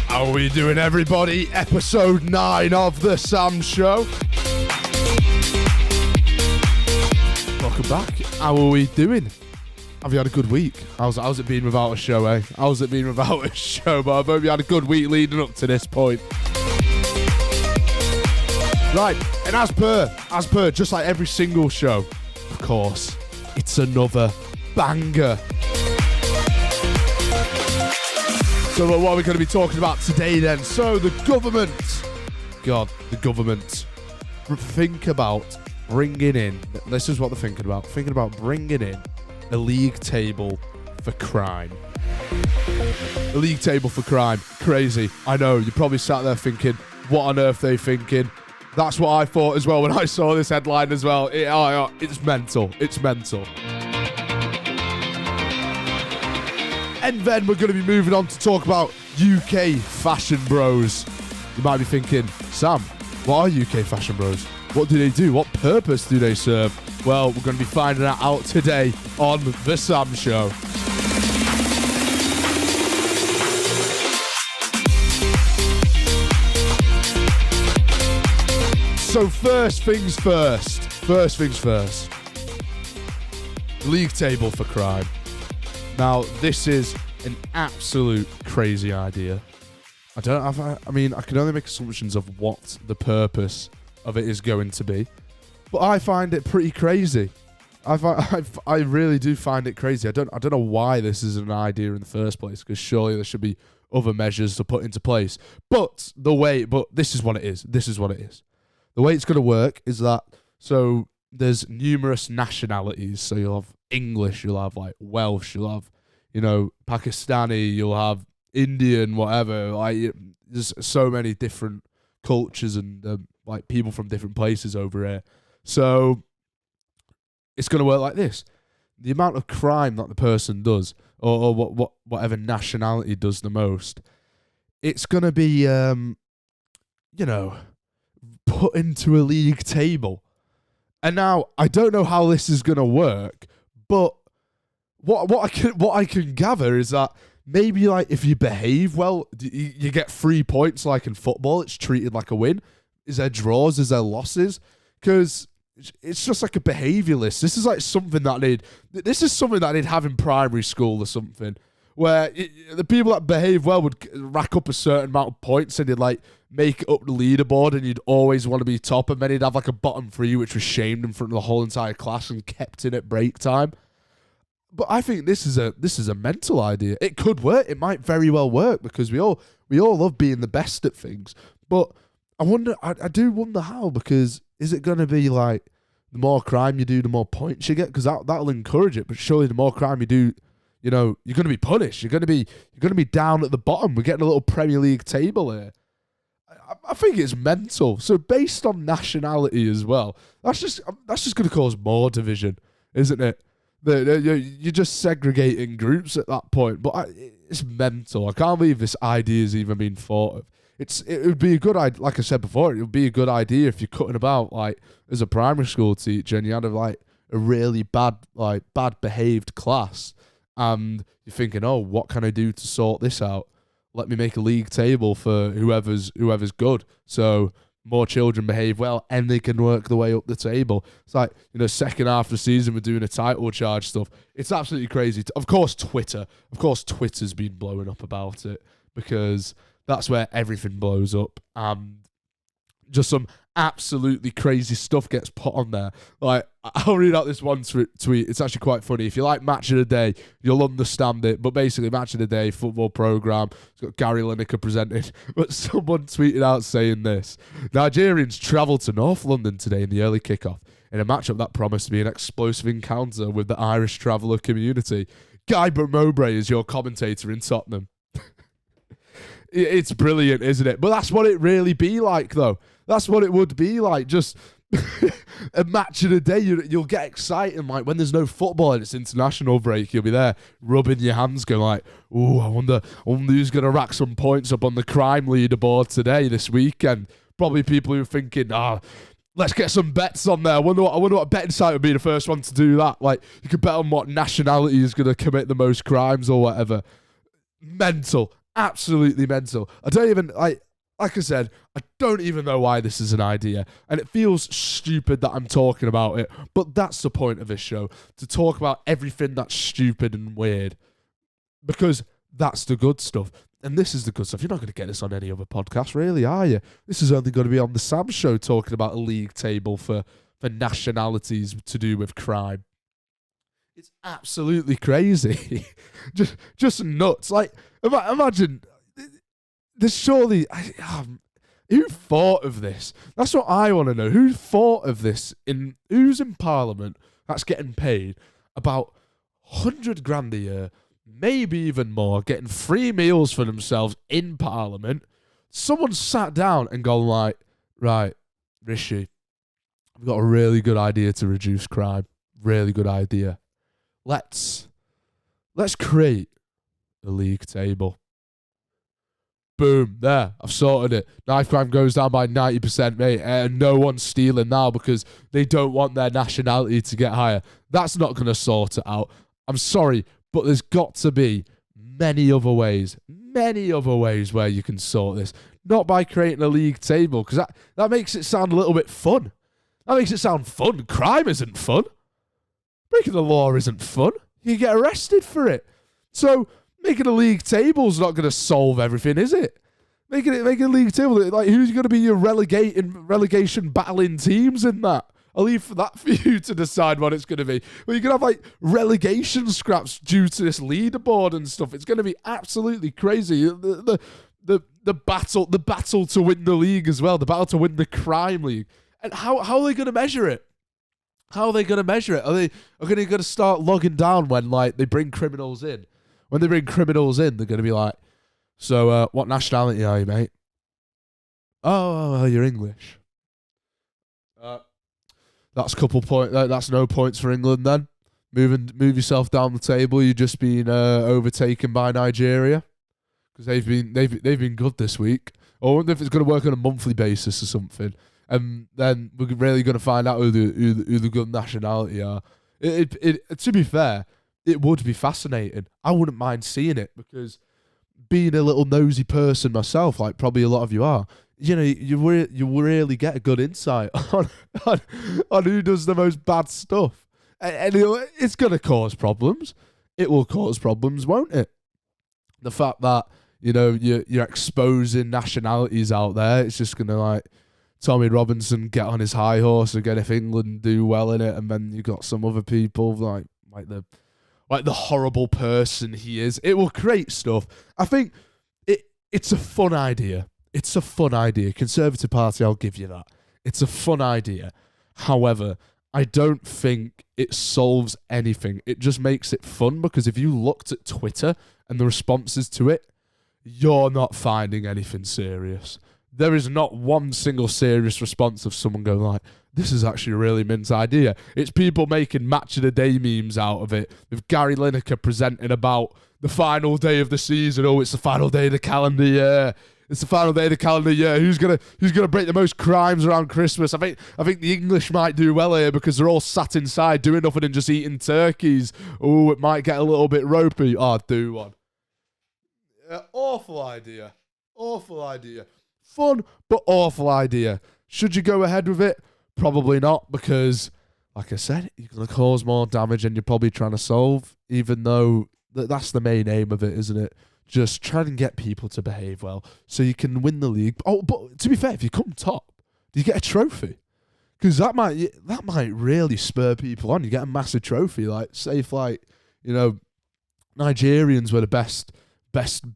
How are we doing, everybody? Episode 9 of The Sam Show. Welcome back. How are we doing? Have you had a good week? How's it been without a show, eh? How's it been without a show? But I hope you had a good week leading up to this point. Right, and as per, just like every single show, of course, it's another banger. So what are we going to be talking about today then? So the government. Think about bringing in, this is what they're thinking about bringing in a league table for crime. A league table for crime. Crazy. I know, you probably sat there thinking, what on earth are they thinking? That's what I thought as well when I saw this headline as well. It's mental. It's mental. And then we're going to be moving on to talk about UK fashion bros. You might be thinking, Sam, what are UK fashion bros? What do they do? What purpose do they serve? Well, we're going to be finding that out today on The Sam Show. So first things first. League table for crime. Now, this is an absolute crazy idea. I can only make assumptions of what the purpose of it is going to be, but I find it pretty crazy. I really do find it crazy. I don't know why this is an idea in the first place, because surely there should be other measures to put into place. But this is what it is. The way it's going to work is that, so there's numerous nationalities. So you'll have English, you'll have like Welsh, you'll have, Pakistani, you'll have Indian, whatever. Like, there's so many different cultures and people from different places over here. So it's going to work like this. The amount of crime that the person does, or whatever nationality does the most, it's going to be, put into a league table. And now, I don't know how this is going to work, but what I can gather is that maybe if you behave well, you get 3 points like in football. It's treated like a win. Is there draws? Is there losses? Because it's just like a behaviour list. This is something that they'd have in primary school or something, where the people that behave well would rack up a certain amount of points and they'd make it up the leaderboard, and you'd always want to be top, and then he'd have a bottom 3 which was shamed in front of the whole entire class and kept in at break time. But I think this is a mental idea. It could work. It might very well work, because we all love being the best at things. But I do wonder how, because is it going to be the more crime you do, the more points you get? Because that'll encourage it. But surely the more crime you do, you're going to be punished. You're going to be down at the bottom. We're getting a little Premier League table here. I think it's mental. So based on nationality as well, that's just going to cause more division, isn't it? You're just segregating groups at that point. But it's mental. I can't believe this idea has even been thought of. It would be a good idea. Like I said before, it would be a good idea if you're cutting about as a primary school teacher and you had a really bad behaved class, and you're thinking, oh, what can I do to sort this out? Let me make a league table for whoever's good. So more children behave well and they can work the way up the table. It's second half of the season, we're doing a title charge stuff. It's absolutely crazy. Of course, Twitter's been blowing up about it, because that's where everything blows up. Just some absolutely crazy stuff gets put on there. I'll read out this one tweet. It's actually quite funny. If you like Match of the Day, you'll understand it. But basically, Match of the Day football programme. It's got Gary Lineker presenting. But someone tweeted out saying this: Nigerians travelled to North London today in the early kickoff in a matchup that promised to be an explosive encounter with the Irish traveller community. Guy Mowbray is your commentator in Tottenham. It's brilliant, isn't it? But that's what it really be like, though. That's what it would be like. Just a match of the day. You'll get excited, when there's no football and it's international break. You'll be there rubbing your hands, going "Ooh, I wonder who's gonna rack some points up on the crime leaderboard this weekend." Probably people who are thinking, Let's get some bets on there. I wonder what betting site would be the first one to do that. Like, you could bet on what nationality is going to commit the most crimes or whatever. Mental. Absolutely mental. I don't even, like I said, I don't even know why this is an idea. And it feels stupid that I'm talking about it. But that's the point of this show. To talk about everything that's stupid and weird. Because that's the good stuff. And this is the good stuff. You're not going to get this on any other podcast, really, are you? This is only going to be on the Sam Show, talking about a league table for nationalities to do with crime. It's absolutely crazy. just nuts. Like, imagine, there's surely... who thought of this? That's what I want to know. Who thought of this? Who's in Parliament that's getting paid about 100 grand a year, maybe even more, getting free meals for themselves in Parliament? Someone sat down and gone like, right, Rishi, we've got a really good idea to reduce crime. Really good idea. Let's create a league table. Boom, there, I've sorted it. Knife crime goes down by 90%, mate, and no one's stealing now because they don't want their nationality to get higher. That's not going to sort it out. I'm sorry, but there's got to be many other ways where you can sort this. Not by creating a league table, because that makes it sound a little bit fun. That makes it sound fun. Crime isn't fun. Breaking the law isn't fun. You get arrested for it. So making a league table's not going to solve everything, is it? Making a league table, like, who's going to be your relegation battling teams in that? I'll leave that for you to decide what it's going to be. But you can have like relegation scraps due to this leaderboard and stuff. It's going to be absolutely crazy. The battle to win the league as well. The battle to win the crime league. And how are they going to measure it? How are they going to measure it? Are they going to start logging down when, like, they bring criminals in? When they bring criminals in, they're going to be like, so what nationality are you, mate? Oh, you're English. That's a couple points. That's no points for England then. Move yourself down the table. You've just been overtaken by Nigeria because they've been good this week. Or I wonder if it's going to work on a monthly basis or something. And then we're really going to find out who the good nationality are. To be fair, it would be fascinating. I wouldn't mind seeing it because being a little nosy person myself, like probably a lot of you are, you know, you really get a good insight on who does the most bad stuff. And it's going to cause problems. It will cause problems, won't it? The fact that, you know, you're exposing nationalities out there, it's just going to, like, Tommy Robinson get on his high horse again if England do well in it, and then you got some other people like the horrible person he is. It will create stuff. I think it's a fun idea. It's a fun idea. Conservative Party, I'll give you that. It's a fun idea. However, I don't think it solves anything. It just makes it fun because if you looked at Twitter and the responses to it, you're not finding anything serious. There is not one single serious response of someone going like, this is actually a really mint idea. It's people making match of the day memes out of it, with Gary Lineker presenting about the final day of the season. Oh, it's the final day of the calendar year. It's the final day of the calendar year. Who's gonna break the most crimes around Christmas? I think the English might do well here because they're all sat inside doing nothing and just eating turkeys. Oh, it might get a little bit ropey. Oh, do one. Awful idea. Awful idea. Fun, but awful idea. Should you go ahead with it? Probably not, because, like I said, you're going to cause more damage than you're probably trying to solve, even though that's the main aim of it, isn't it? Just trying to get people to behave well so you can win the league. Oh, but to be fair, if you come top, do you get a trophy? Because that might really spur people on. You get a massive trophy. Like, say if, like, you know, Nigerians were the best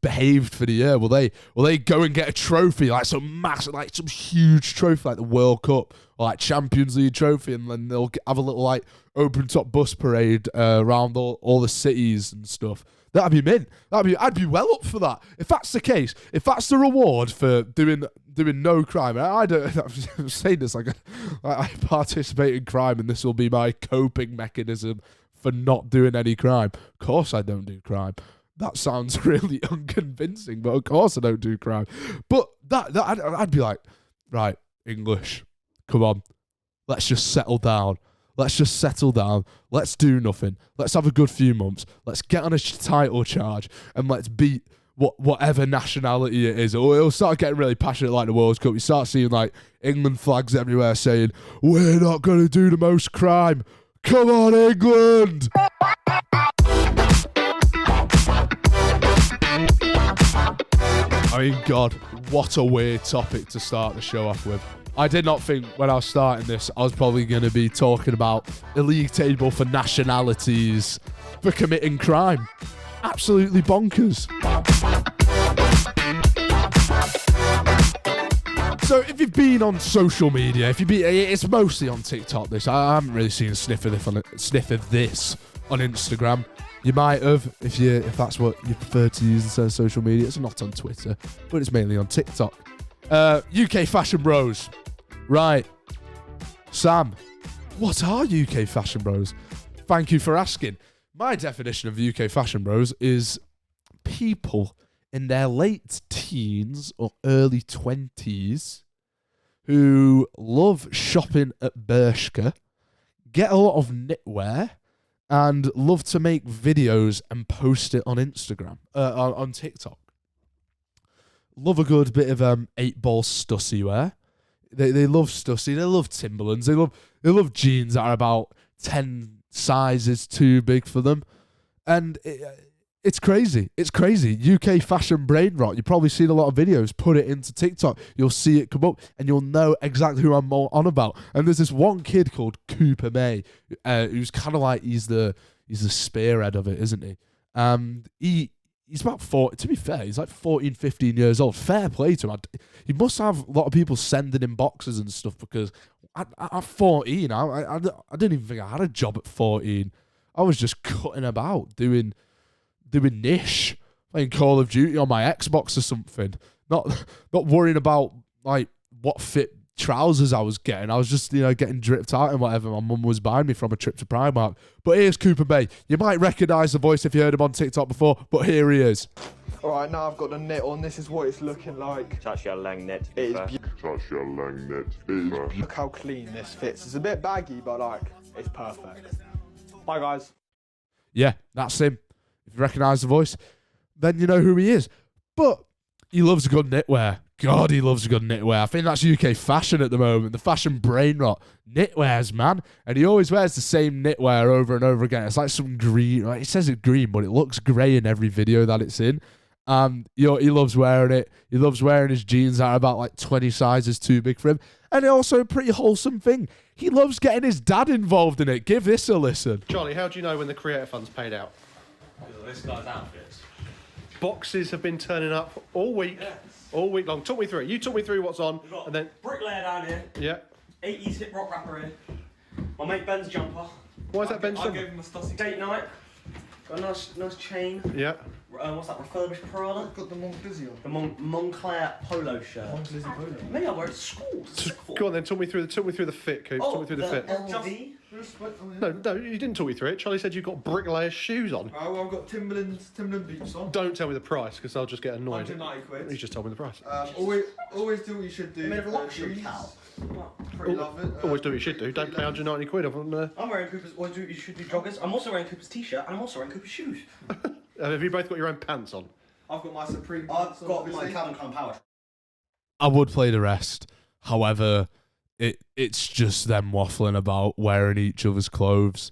behaved for the year, will they go and get a trophy, like some massive, like some huge trophy like the World Cup or like Champions League trophy, and then they'll have a little like open top bus parade around all the cities and stuff? That'd be mint. I'd be well up for that. If that's the case, if that's the reward for doing no crime, I'm saying this like I participate in crime and this will be my coping mechanism for not doing any crime. Of course I don't do crime. That sounds really unconvincing, but of course I don't do crime. But I'd be like, right, English, come on, let's just settle down. Let's just settle down. Let's do nothing. Let's have a good few months. Let's get on a title charge and let's beat whatever nationality it is. It'll start getting really passionate like the World Cup. You start seeing like England flags everywhere saying, we're not going to do the most crime. Come on, England! I mean, God, what a weird topic to start the show off with. I did not think when I was starting this, I was probably going to be talking about the league table for nationalities for committing crime. Absolutely bonkers. So if you've been on social media, it's mostly on TikTok. I haven't really seen a sniff of this on Instagram. You might have, if that's what you prefer to use instead of social media. It's not on Twitter, but it's mainly on TikTok. UK fashion bros. Right. Sam, what are UK fashion bros? Thank you for asking. My definition of UK fashion bros is people in their late teens or early 20s who love shopping at Bershka, get a lot of knitwear, and love to make videos and post it on Instagram, on TikTok. Love a good bit of 8-ball Stussy wear. They love Stussy. They love Timberlands. They love jeans that are about 10 sizes too big for them. And it's crazy. It's crazy. UK fashion brain rot. You've probably seen a lot of videos. Put it into TikTok. You'll see it come up and you'll know exactly who I'm more on about. And there's this one kid called Cooper May, who's kind of like, he's the spearhead of it, isn't he? He's about 40, to be fair, he's like 14, 15 years old. Fair play to him. He must have a lot of people sending him boxes and stuff because at 14, I didn't even think I had a job at 14. I was just cutting about, doing niche, playing Call of Duty on my Xbox or something. Not worrying about like what fit trousers I was getting. I was just, getting dripped out and whatever my mum was buying me from a trip to Primark. But here's Cooper Bay. You might recognise the voice if you heard him on TikTok before, but here he is. Alright, now I've got the knit on. This is what it's looking like. It's actually a lang knit. Look how clean this fits. It's a bit baggy, but like, it's perfect. Bye, guys. Yeah, that's him. If you recognise the voice, then you know who he is. But he loves a good knitwear. God, he loves a good knitwear. I think that's UK fashion at the moment. The fashion brain rot. Knitwears, man. And he always wears the same knitwear over and over again. It's like some green. It says it's green, but it looks grey in every video that it's in. He loves wearing it. He loves wearing his jeans that are about like 20 sizes too big for him. And also a pretty wholesome thing. He loves getting his dad involved in it. Give this a listen. Charlie, how do you know when the creator fund's paid out? Because of this guy's outfits. Boxes have been turning up all week. Yes. All week long. Talk me through it. You talk me through what's on. We've got And then bricklayer down here. yeah. 80s hip rock rapper here. My mate Ben's jumper. Why is that Ben's I jumper? gave him a Stussy. Date night. Got a nice chain. Yeah. What's that, refurbished Prada? Got the Monk Lizzie on. The Moncler polo shirt. Monk Lizzie polo. Maybe I wear it to school. Go on then. Talk me through the fit, Coop. Talk me through the fit. LV. No, you didn't talk me through it. Charlie said you've got bricklayer shoes on. Oh, well, I've got Timberland boots on. Don't tell me the price because I'll just get annoyed. 190 quid. He's just told me the price. Always do what you should do. Made of luxury Shoes. cow. Pretty love it. Always do what you should do. Don't pay 190 quid on. I'm wearing Cooper's. Always do what you should do joggers. I'm also wearing Cooper's t-shirt and I'm also wearing Cooper's shoes. Have you both got your own pants on? I've got my Supreme. I've got my Calvin Klein power. I would play the rest. However, it's just them waffling about wearing each other's clothes.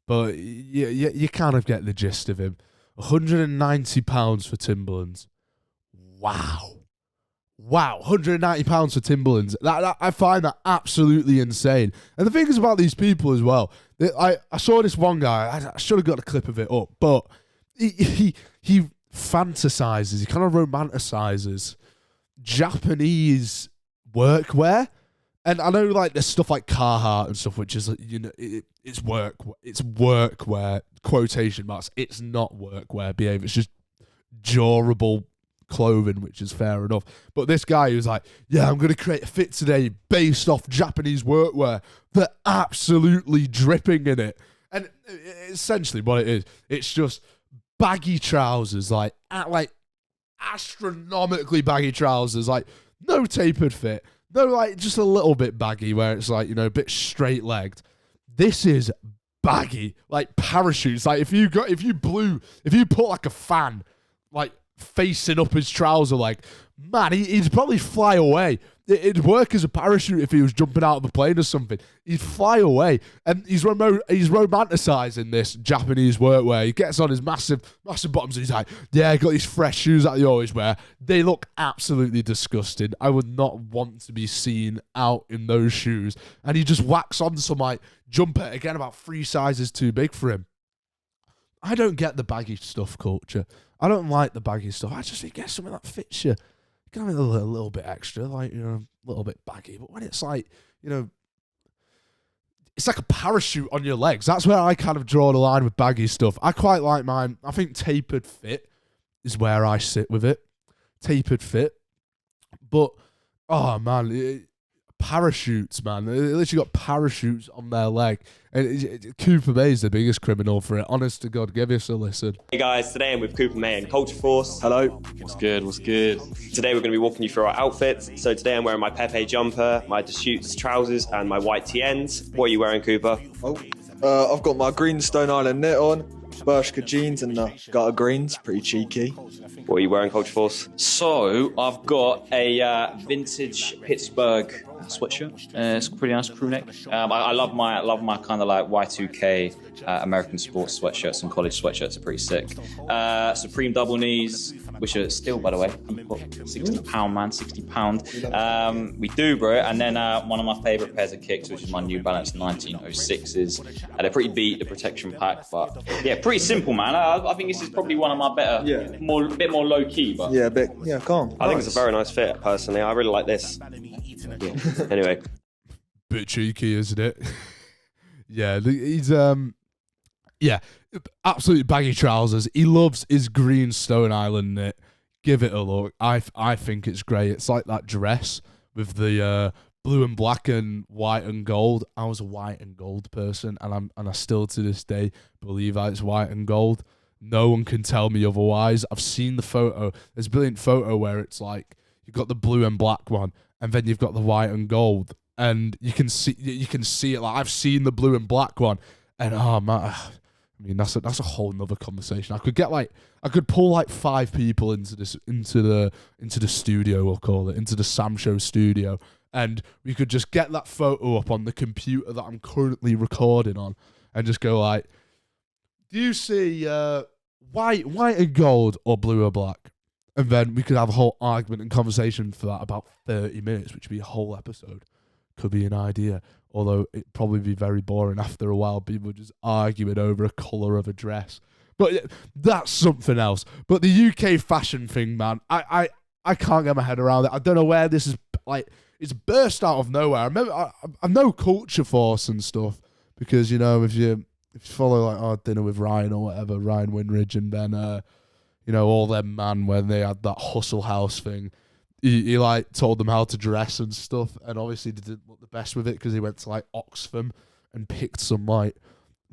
But you kind of get the gist of him. £190 for Timberlands. Wow, £190 for Timberlands. That I find that absolutely insane. And the thing is about these people as well. I saw this one guy. I should have got a clip of it up, but he fantasizes. He kind of romanticizes Japanese workwear. And I know like there's stuff like Carhartt and stuff, which is it's workwear, quotation marks. It's not workwear, behave. It's just durable clothing, which is fair enough. But this guy who's like, yeah, I'm going to create a fit today based off Japanese workwear. They're absolutely dripping in it. And essentially what it is, it's just baggy trousers, like astronomically baggy trousers, like no tapered fit, No, like just a little bit baggy where it's like, a bit straight-legged. This is baggy, like parachutes. Like if you put like a fan, like facing up his trouser, like, man, he'd probably fly away. It'd work as a parachute if he was jumping out of a plane or something. He'd fly away. And he's romanticizing this Japanese workwear. He gets on his massive bottoms and he's like, yeah, I got these fresh shoes that you always wear. They look absolutely disgusting. I would not want to be seen out in those shoes. And he just whacks on some like jumper, again, about 3 sizes too big for him. I don't get the baggy stuff culture. I don't like the baggy stuff. I just think get something that fits you. You can have it a little bit extra, like, a little bit baggy. But when it's like, it's like a parachute on your legs. That's where I kind of draw the line with baggy stuff. I quite like mine. I think tapered fit is where I sit with it. Tapered fit. But, oh, man, parachutes, man. They literally got parachutes on their leg. And Cooper May is the biggest criminal for it. Honest to God, give us a listen. Hey guys, today I'm with Cooper May and Culture Force. Hello. What's good? Today we're going to be walking you through our outfits. So today I'm wearing my Pepe jumper, my Deschutes trousers and my white TNs. What are you wearing, Cooper? I've got my green Stone Island knit on, Bershka jeans and the gutter greens, pretty cheeky. What are you wearing, Culture Force? So I've got a vintage Pittsburgh sweatshirt. It's pretty nice crew neck. I love my kind of like Y2K American sports sweatshirts and college sweatshirts are pretty sick. Supreme double knees, which are still, by the way, £60, man, £60. We do, bro. And then one of my favorite pairs of kicks, which is my New Balance 1906s. They're pretty beat, the protection pack, but yeah, pretty simple, man. I think this is probably one of my better, bit more low key, but calm. I think it's a very nice fit, personally. I really like this. Yeah. Anyway, bit cheeky, isn't it? Yeah, he's absolutely baggy trousers. He loves his green Stone Island knit. Give it a look. I think it's great. It's like that dress with the blue and black and white and gold. I was a white and gold person, and I still to this day believe that it's white and gold. No one can tell me otherwise. I've seen the photo. There's a brilliant photo where it's like you've got the blue and black one, and then you've got the white and gold, and you can see it. Like I've seen the blue and black one, and oh man, I mean that's a whole nother conversation. I could pull like 5 people into the studio, we'll call it, into the Sam Show studio, and we could just get that photo up on the computer that I'm currently recording on, and just go like, do you see white and gold or blue or black? And then we could have a whole argument and conversation for that about 30 minutes, which would be a whole episode. Could be an idea. Although it'd probably be very boring after a while. People just arguing over a colour of a dress. But yeah, that's something else. But the UK fashion thing, man, I can't get my head around it. I don't know where this is, like, it's burst out of nowhere. I remember, I know Culture Force and stuff, because, if you follow, like, Dinner with Ryan or whatever, Ryan Winridge, and then... all them man when they had that Hustle House thing, he like told them how to dress and stuff, and obviously they didn't look the best with it because he went to like Oxfam and picked some like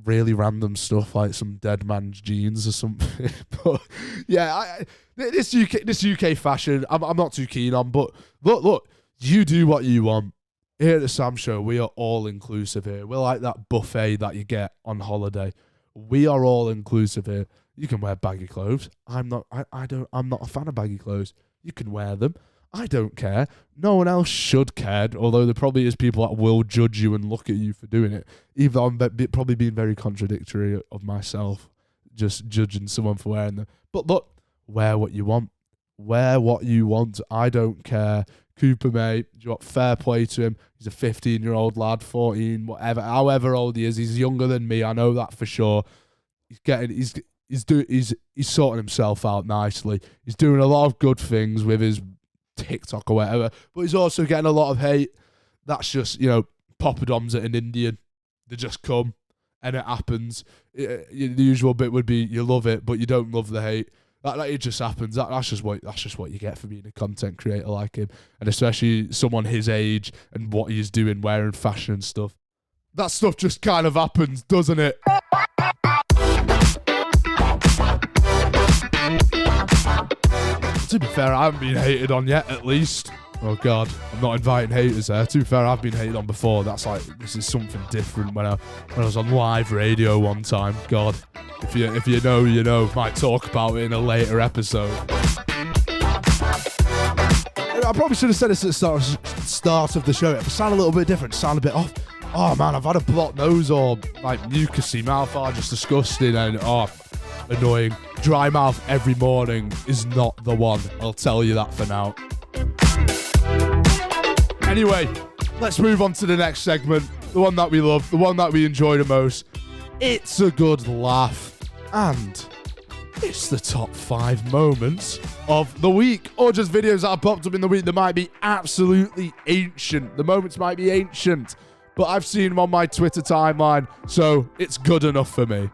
really random stuff like some dead man's jeans or something. But yeah, this UK fashion I'm not too keen on. But look, you do what you want. Here at the Sam Show, we are all inclusive here. We're like that buffet that you get on holiday. We are all inclusive here. You can wear baggy clothes. I'm not a fan of baggy clothes. You can wear them. I don't care. No one else should care, although there probably is people that will judge you and look at you for doing it. Even though I'm probably being very contradictory of myself, just judging someone for wearing them. But look, wear what you want. Wear what you want. I don't care. Cooper May, fair play to him. He's a 15-year-old lad, 14, whatever, however old he is. He's younger than me. I know that for sure. He's sorting himself out nicely. He's doing a lot of good things with his TikTok or whatever, but he's also getting a lot of hate. That's just, poppadoms at an Indian. They just come, and it happens. The usual bit would be you love it, but you don't love the hate. That it just happens. That's just what you get for being a content creator like him, and especially someone his age and what he's doing, wearing fashion and stuff. That stuff just kind of happens, doesn't it? To be fair, I haven't been hated on yet, at least. Oh God, I'm not inviting haters there. To be fair, I've been hated on before. That's like, this is something different. When I was on live radio one time, God, if you know, you know. Might talk about it in a later episode. I probably should have said this at the start of the show. If I sound a little bit different, sound a bit off. Oh man, I've had a blocked nose or like mucousy mouth, just disgusting and annoying. Dry mouth every morning is not the one. I'll tell you that for now. Anyway, let's move on to the next segment. The one that we love, the one that we enjoy the most. It's a good laugh. And it's the top 5 moments of the week. Or just videos that have popped up in the week that might be absolutely ancient. The moments might be ancient. But I've seen them on my Twitter timeline, so it's good enough for me.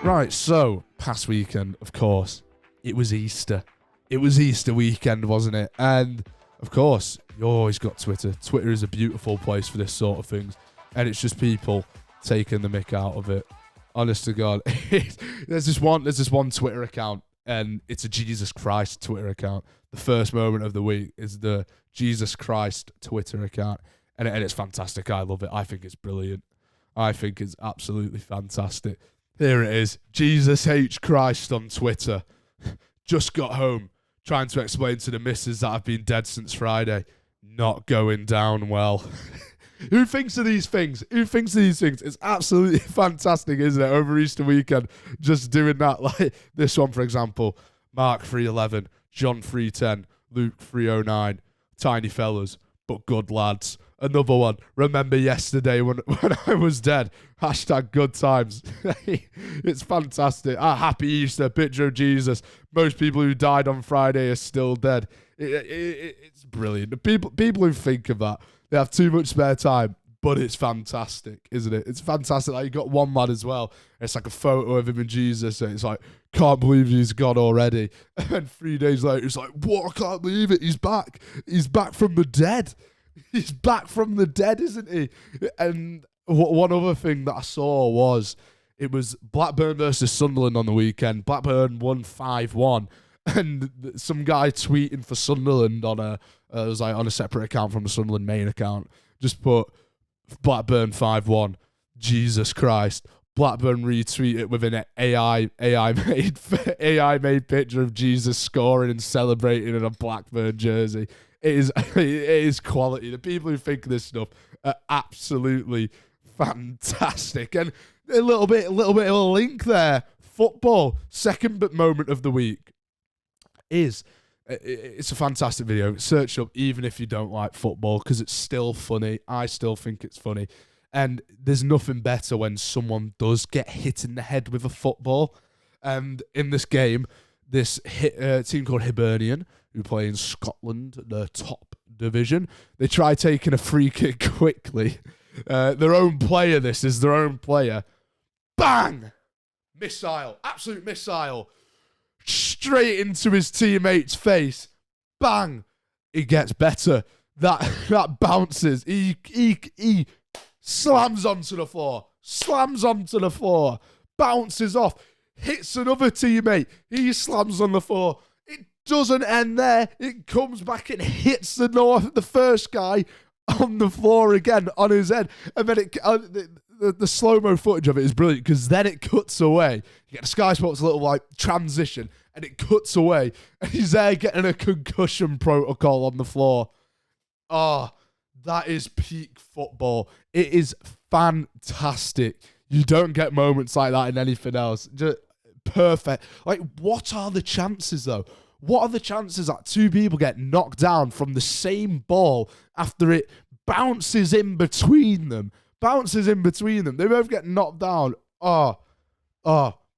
Right, so, past weekend, of course, it was Easter. It was Easter weekend, wasn't it? And, of course, you always got Twitter. Twitter is a beautiful place for this sort of things. And it's just people taking the mick out of it. Honest to God. There's this one Twitter account, and it's a Jesus Christ Twitter account. The first moment of the week is the Jesus Christ Twitter account. And it's fantastic. I love it. I think it's brilliant. I think it's absolutely fantastic. Here it is. Jesus H. Christ on Twitter. Just got home. Trying to explain to the missus that I've been dead since Friday. Not going down well. Who thinks of these things? Who thinks of these things? It's absolutely fantastic, isn't it? Over Easter weekend, just doing that. Like this one, for example. Mark 3:11, John 3:10, Luke 3:09. Tiny fellas, but good lads. Another one. Remember yesterday when I was dead. Hashtag good times. It's fantastic. Happy Easter. Picture of Jesus. Most people who died on Friday are still dead. It's brilliant. The people who think of that, they have too much spare time, but it's fantastic, isn't it? It's fantastic. Like you got one man as well. It's like a photo of him and Jesus, and it's like, can't believe he's gone already. And then 3 days later, it's like, what? I can't believe it. He's back. He's back from the dead. He's back from the dead, isn't he? And one other thing that I saw was it was Blackburn versus Sunderland on the weekend. Blackburn won 5-1, and some guy tweeting for Sunderland on it was like on a separate account from the Sunderland main account. Just put Blackburn 5-1. Jesus Christ. Blackburn retweet it with an AI made picture of Jesus scoring and celebrating in a Blackburn jersey. It is quality. The people who think of this stuff are absolutely fantastic. And a little bit of a link there. Football, second moment of the week it's a fantastic video. Search up even if you don't like football because it's still funny. I still think it's funny. And there's nothing better when someone does get hit in the head with a football. And in this game, this team called Hibernian, who play in Scotland, the top division, they try taking a free kick quickly. Their own player, this is their own player. Bang! Missile. Absolute missile. Straight into his teammate's face. Bang! He gets better. That bounces. He slams onto the floor. Bounces off. Hits another teammate. He slams on the floor. It doesn't end there. It comes back and hits the first guy on the floor again on his head. And then the slow-mo footage of it is brilliant because then it cuts away. You get the Sky Sports little like transition and it cuts away and he's there getting a concussion protocol on the floor. Oh, that is peak football. It is fantastic. You don't get moments like that in anything else. Just perfect. Like, what are the chances, though? What are the chances that two people get knocked down from the same ball after it bounces in between them? They both get knocked down. Oh,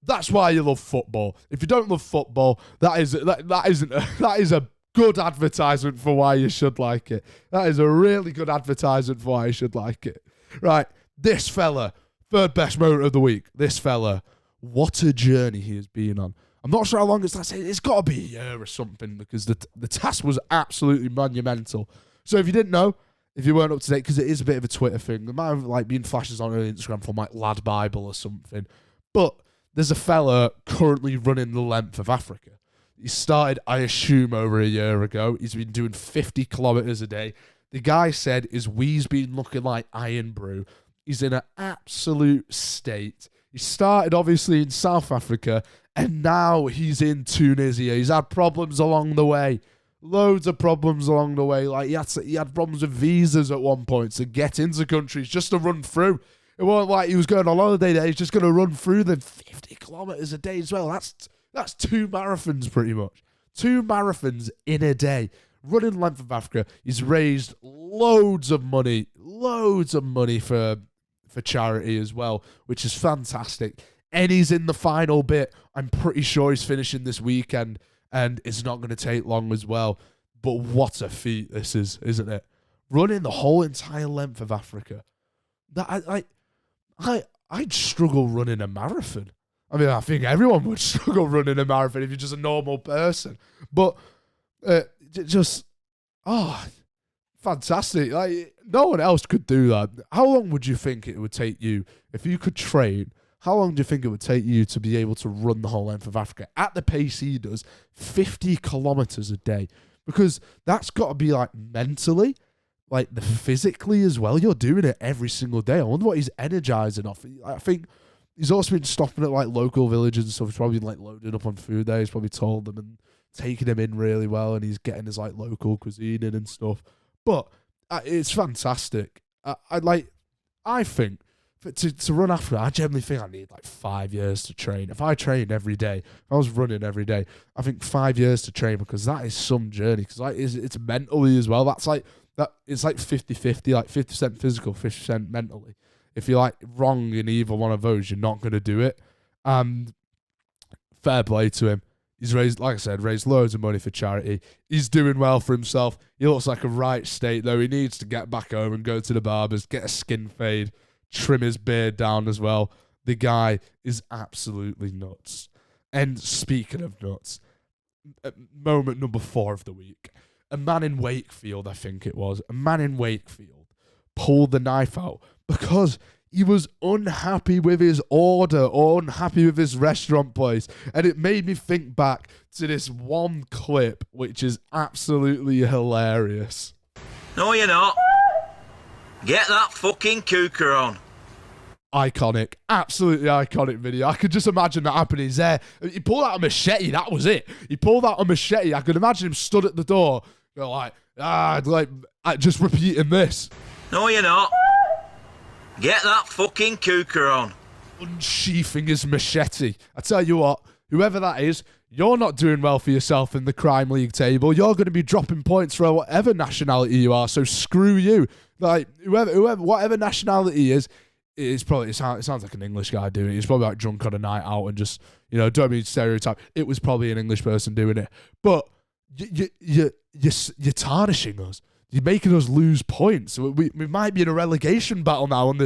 that's why you love football. If you don't love football, that is a good advertisement for why you should like it. That is a really good advertisement for why you should like it. Right, this fella, third best moment of the week. This fella, what a journey he has been on. I'm not sure how long it's got to be a year or something because the task was absolutely monumental. So if you didn't know, if you weren't up to date, because it is a bit of a Twitter thing, there might have like been flashes on Instagram from like Lad Bible or something. But there's a fella currently running the length of Africa. He started, I assume, over a year ago. He's been doing 50 kilometers a day. The guy said his wee's been looking like iron brew. He's in an absolute state. He started, obviously, in South Africa, and now he's in Tunisia. He's had problems along the way. Loads of problems along the way. Like, he had problems with visas at one point to get into countries, just to run through. It wasn't like he was going on holiday there. He's just going to run through them 50 kilometers a day as well. That's 2 marathons, pretty much. 2 marathons in a day. Running length of Africa. He's raised loads of money for charity as well, which is fantastic. And he's in the final bit. I'm pretty sure he's finishing this weekend, and it's not going to take long as well. But what a feat this is, isn't it? Running the whole entire length of Africa. I'd struggle running a marathon. I mean, I think everyone would struggle running a marathon if you're just a normal person. But fantastic. Like, no one else could do that. How long would you think it would take you, if you could train, how long do you think it would take you to be able to run the whole length of Africa at the pace he does, 50 kilometers a day? Because that's got to be like mentally, like the physically as well. You're doing it every single day. I wonder what he's energizing off. I think he's also been stopping at like local villages and stuff. He's probably like loading up on food there. He's probably told them and taking them in really well, and he's getting his like local cuisine in and stuff. But it's fantastic. I think to run after it, I generally think I need like 5 years to train. If I trained every day, if I was running every day, I think 5 years to train, because that is some journey. Because like it's mentally as well. That's like that. It's like 50-50, like 50% physical, 50% mentally. If you're like wrong in either one of those, you're not going to do it. And fair play to him. He's raised, like I said, loads of money for charity. He's doing well for himself. He looks like a right state, though. He needs to get back home and go to the barbers, get a skin fade, trim his beard down as well. The guy is absolutely nuts. And speaking of nuts, moment number 4 of the week. A man in Wakefield, I think it was. A man in Wakefield pulled the knife out because he was unhappy with his order or unhappy with his restaurant place. And it made me think back to this one clip, which is absolutely hilarious. No, you're not. Get that fucking cooker on. Iconic, absolutely iconic video. I could just imagine that happening. He's there. He pulled out a machete. That was it. He pulled out a machete. I could imagine him stood at the door, just repeating this. No, you're not. Get that fucking cooker on. Unsheathing his machete. I tell you what, whoever that is, you're not doing well for yourself in the crime league table. You're going to be dropping points for whatever nationality you are. So screw you. Like whoever, whatever nationality he is, it sounds like an English guy doing it. He's probably like drunk on a night out and just, don't mean stereotype. It was probably an English person doing it. But you're tarnishing us. You're making us lose points. We might be in a relegation battle now on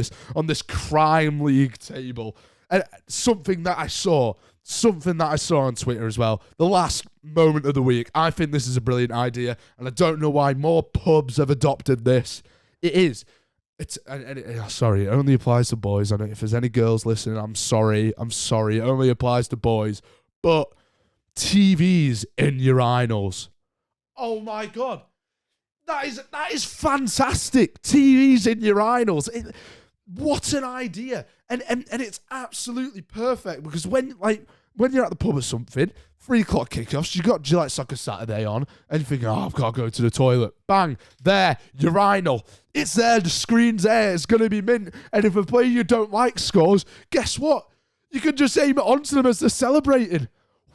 this crime league table. And something that I saw on Twitter as well. The last moment of the week. I think this is a brilliant idea, and I don't know why more pubs have adopted this. Sorry, it only applies to boys. I know if there's any girls listening, I'm sorry. It only applies to boys. But TVs in urinals. Oh my God. That is fantastic. TVs in urinals. What an idea. And it's absolutely perfect, because when you're at the pub or something, 3 o'clock kickoffs, you got Gillette Soccer Saturday on, and you're thinking, I've got to go to the toilet. Bang, there, urinal. It's there, the screen's there, it's going to be mint. And if a player you don't like scores, guess what? You can just aim it onto them as they're celebrating.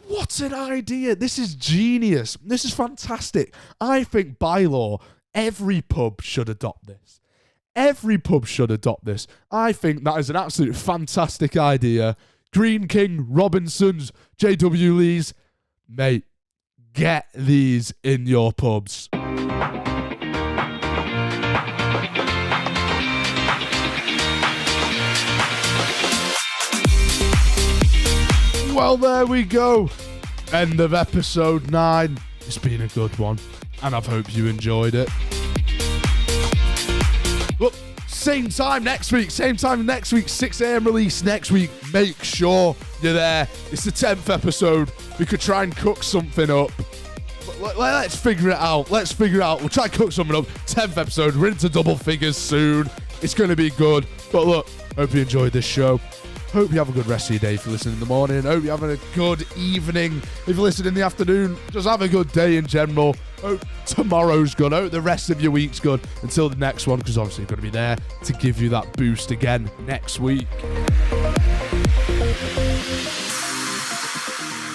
What an idea. This is genius. This is fantastic. I think by law, every pub should adopt this. Every pub should adopt this. I think that is an absolute fantastic idea. Green King, Robinsons, JW Lees, mate, get these in your pubs. Well, there we go. End of episode 9. It's been a good one, and I hope you enjoyed it. Look, same time next week, 6 a.m. release next week. Make sure you're there. It's the 10th episode. We could try and cook something up. Let's figure it out. Let's figure it out. We'll try and cook something up. 10th episode. We're into double figures soon. It's going to be good. But look, hope you enjoyed this show. Hope you have a good rest of your day if you're listening in the morning. Hope you're having a good evening if you're listening in the afternoon. Just have a good day in general. Hope tomorrow's good. Hope the rest of your week's good until the next one, because obviously you're going to be there to give you that boost again next week.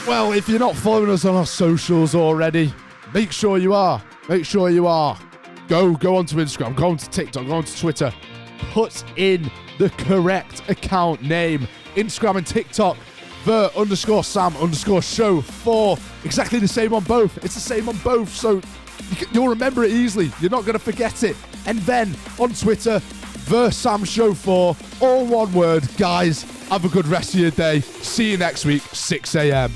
Well, if you're not following us on our socials already, make sure you are. Make sure you are. Go onto Instagram, go onto TikTok, go onto Twitter. Put in the correct account name. Instagram and TikTok, _Sam_show 4. Exactly the same on both. It's the same on both, so you'll remember it easily. You're not going to forget it. And then on Twitter, _Sam_show 4. All one word. Guys, have a good rest of your day. See you next week, 6 a.m.